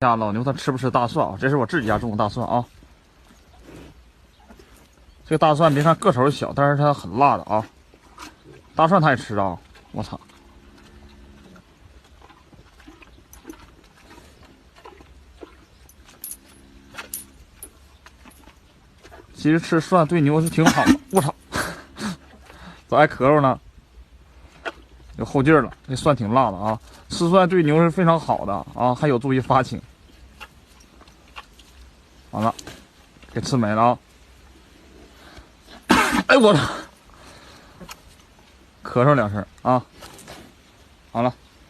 呀，老牛它吃不吃大蒜啊？这是我自己家种的大蒜啊。这个大蒜别看个头小，但是它很辣的啊。大蒜它也吃啊！我操！其实吃蒜对牛是挺好的。我操！咋还咳嗽呢？有后劲儿了。这蒜挺辣的啊，吃蒜对牛是非常好的啊，还有助于发情。完了，给吃没了啊！哎我操！咳嗽两声啊，好了。